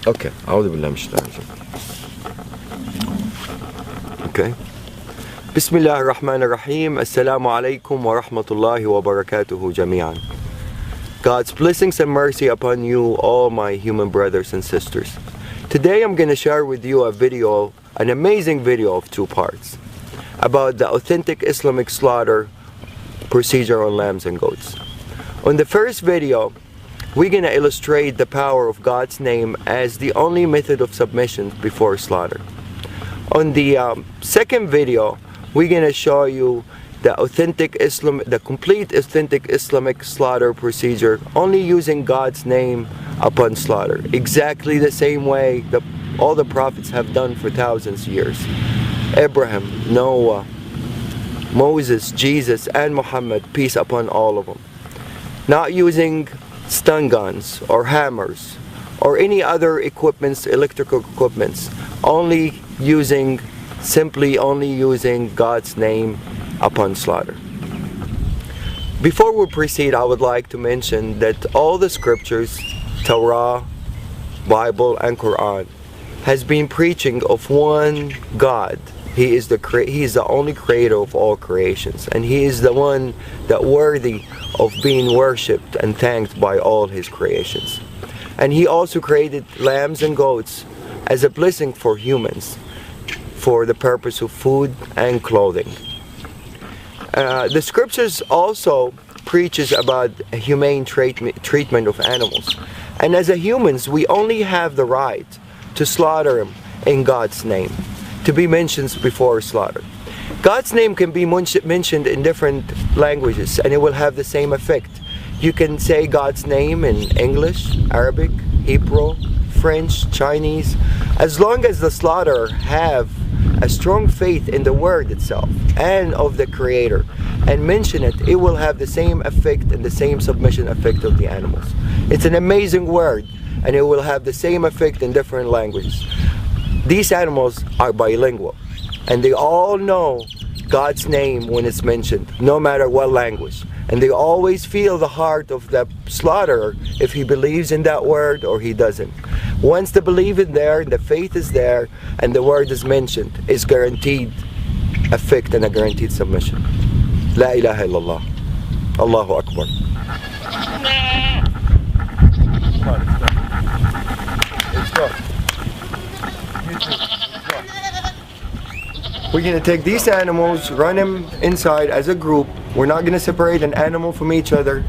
Okay. أعوذ بالله من الشيطان الرجيم. Okay. بسم الله الرحمن الرحيم. السلام عليكم ورحمة الله وبركاته جميعا. God's blessings and mercy upon you, all my human brothers and sisters. Today I'm going to share with you a video, an amazing video of 2 parts, about the authentic Islamic slaughter procedure on lambs and goats. On the first video, we're going to illustrate the power of God's name as the only method of submission before slaughter. On the second video, we're going to show you the complete authentic Islamic slaughter procedure, only using God's name upon slaughter, exactly the same way that all the prophets have done for thousands of years. Abraham, Noah, Moses, Jesus, and Muhammad, peace upon all of them. Not using stun guns or hammers or any other equipments, electrical equipments, simply only using God's name upon slaughter. Before we proceed, I would like to mention that all the scriptures, Torah, Bible, and Quran, has been preaching of one God. He is the only creator of all creations, and He is the one that worthy of being worshipped and thanked by all His creations. And He also created lambs and goats as a blessing for humans, for the purpose of food and clothing. The scriptures also preaches about a humane treatment of animals, and as humans we only have the right to slaughter them in God's name, to be mentioned before slaughter. God's name can be mentioned in different languages and it will have the same effect. You can say God's name in English, Arabic, Hebrew, French, Chinese. As long as the slaughterer have a strong faith in the word itself and of the Creator and mention it, it will have the same effect and the same submission effect of the animals. It's an amazing word and it will have the same effect in different languages. These animals are bilingual and they all know God's name when it's mentioned, no matter what language. And they always feel the heart of the slaughterer if he believes in that word or he doesn't. Once the belief is there, the faith is there, and the word is mentioned, it's guaranteed effect and a guaranteed submission. La ilaha illallah. Allahu Akbar. Let's go. We're going to take these animals, run them inside as a group. We're not going to separate an animal from each other.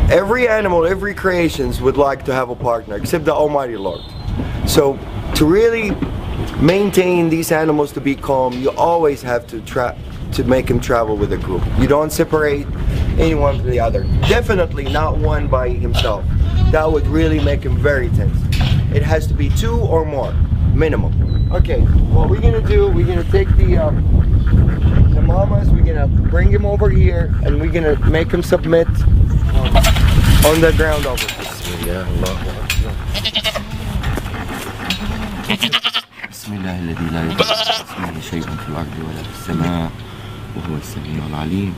Every animal, every creation would like to have a partner, except the Almighty Lord. So to really maintain these animals to be calm, you always have to make them travel with a group. You don't separate anyone from the other. Definitely not one by himself. That would really make him very tense. It has to be 2 or more, minimum. Okay, what we're gonna do, we're gonna take the mamas, we're gonna bring him over here, and we're gonna make him submit on the ground over. Bismillah, Allahu Akbar. Bismillah الذي لا يضر اسمه شيء في الأرض ولا في السماء وهو السميع العليم.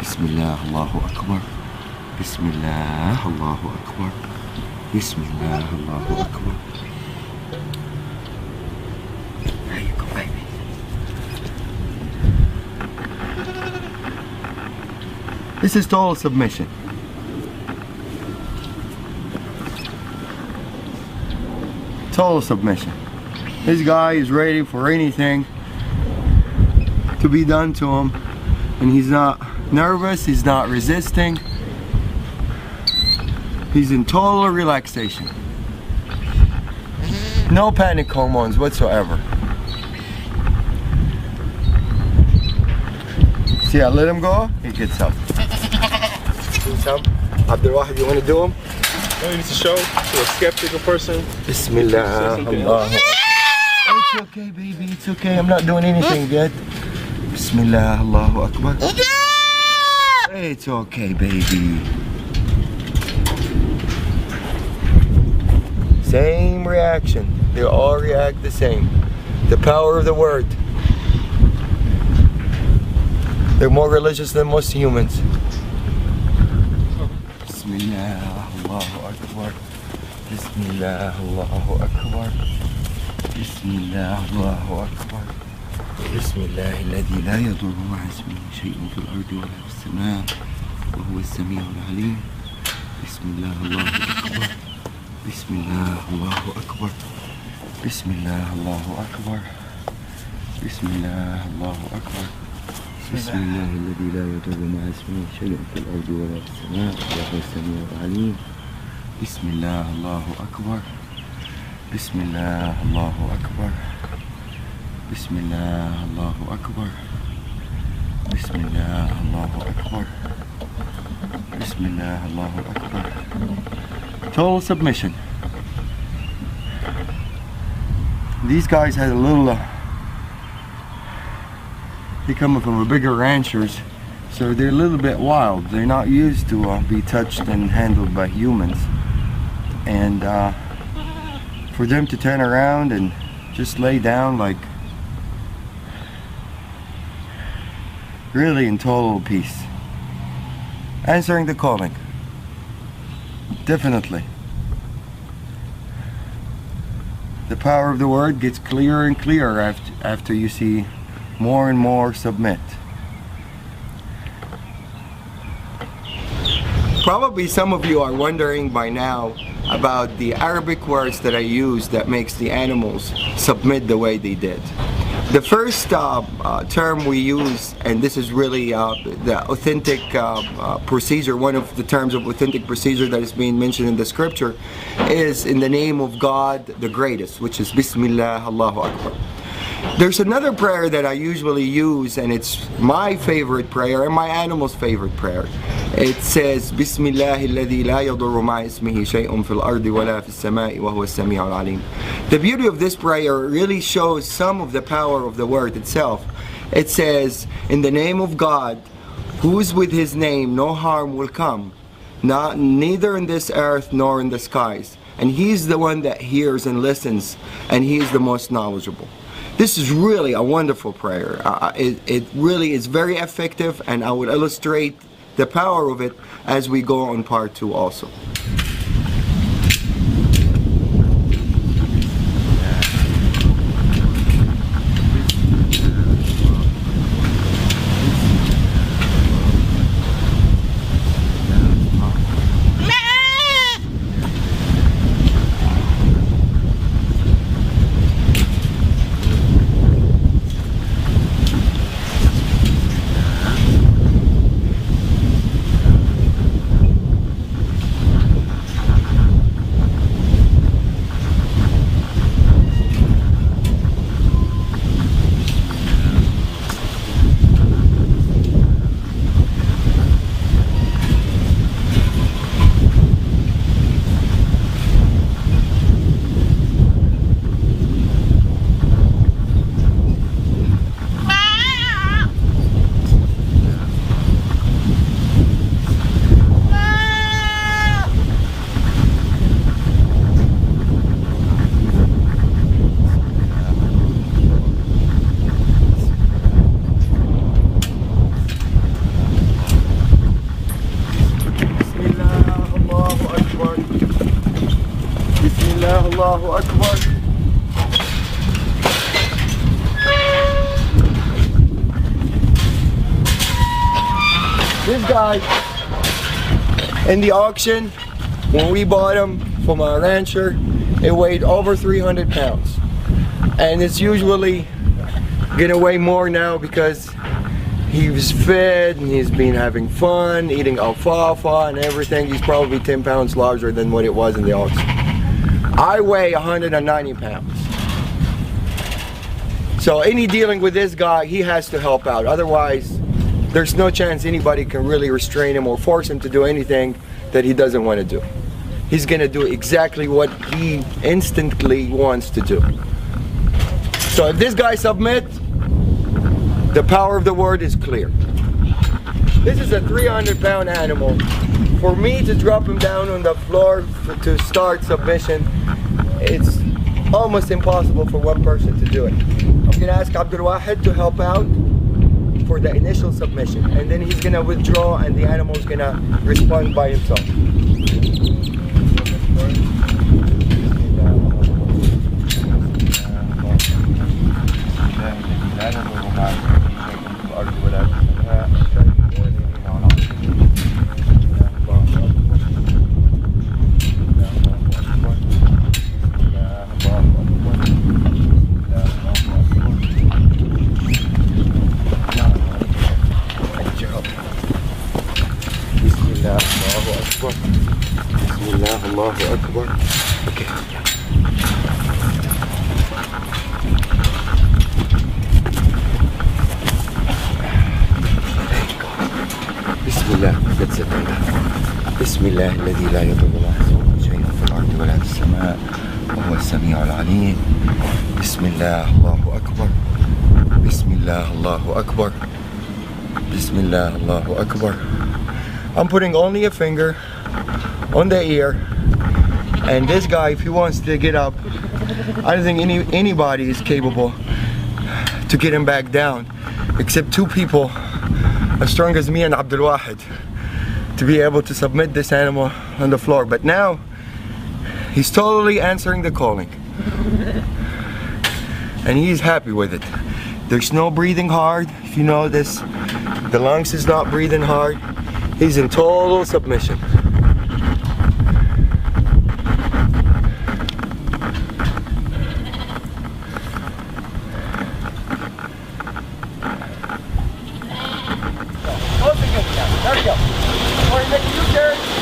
بسم الله الله أكبر. بسم الله الله أكبر. بسم الله الله أكبر. This is total submission. Total submission. This guy is ready for anything to be done to him, and he's not nervous, he's not resisting. He's in total relaxation. No panic hormones whatsoever. See, I let him go, he gets up. Abdul Wahid, you want to do them? No, you need to show to a skeptical person. Bismillah. Allah. It's okay, baby. It's okay. I'm not doing anything yet. Bismillah. Allahu Akbar. It's okay, baby. Same reaction. They all react the same. The power of the word. They're more religious than most humans. Bismillah, Allahu Akbar. Bismillah, Allahu Akbar. Bismillah, Allahu Akbar. Bismillah, الذي لا يضر مع اسمه شيء في الأرض ولا في السماء وهو السميع العليم. Bismillah, Allahu Akbar. Bismillah, Allahu Akbar. Bismillah, Allahu Akbar. Bismillah, Allahu Akbar. Bismillah, الذي لا يضر مع اسمه شيء في الأرض ولا في السماء وهو السميع العليم. Bismillah, Allahu Akbar. Bismillah, Allahu Akbar. Bismillah, Allahu Akbar. Bismillah, Allahu Akbar. Bismillah, Allahu Akbar. Total submission. These guys had a little, they coming from a bigger ranchers, so they're a little bit wild. They're not used to be touched and handled by humans. And for them to turn around and just lay down like really in total peace, answering the calling, definitely. The power of the word gets clearer and clearer after you see more and more submit. Probably some of you are wondering by now about the Arabic words that I use that makes the animals submit the way they did. The first term we use, and this is really the authentic procedure, one of the terms of authentic procedure that is being mentioned in the scripture, is in the name of God the greatest, which is Bismillah, Allahu Akbar. There's another prayer that I usually use, and it's my favorite prayer and my animal's favorite prayer. It says, Bismillah alladhi la yadurru ma'a ismihi shay'un fil ardi wala fis sama'i wa huwa as-sami'ul 'alim. The beauty of this prayer really shows some of the power of the word itself. It says, in the name of God, who is with his name, no harm will come, neither in this earth nor in the skies. And he's the one that hears and listens, and he is the most knowledgeable. This is really a wonderful prayer. It really is very effective, and I would illustrate the power of it as we go on part 2 also. Allahu Akbar. This guy in the auction, when we bought him from our rancher, it weighed over 300 pounds. And it's usually gonna weigh more now because he was fed and he's been having fun, eating alfalfa and everything. He's probably 10 pounds larger than what it was in the auction. I weigh 190 pounds. So any dealing with this guy, he has to help out. Otherwise, there's no chance anybody can really restrain him or force him to do anything that he doesn't want to do. He's gonna do exactly what he instantly wants to do. So if this guy submits, the power of the word is clear. This is a 300-pound animal. For me to drop him down on the floor to start submission, it's almost impossible for one person to do it. I'm gonna ask Abdul Wahid to help out for the initial submission, and then he's gonna withdraw and the animal's gonna respond by himself. يضر مع شيء في الأرض ولا في السماء بسم الله الله أكبر. Okay. بسم الله. That's it. بسم الله الذي لا يضر مع اسمه شيء في الأرض ولا في السماء وهو السميع العليم. بسم الله الله أكبر. بسم الله الله أكبر. بسم الله الله أكبر. I'm putting only a finger on the ear, and this guy, if he wants to get up, I don't think anybody is capable to get him back down except two people as strong as me and Abdul Wahid to be able to submit this animal on the floor. But now he's totally answering the calling and he's happy with it. There's no breathing hard. If you know this, the lungs is not breathing hard. He's in total submission. There we go. All right, make a U-turn.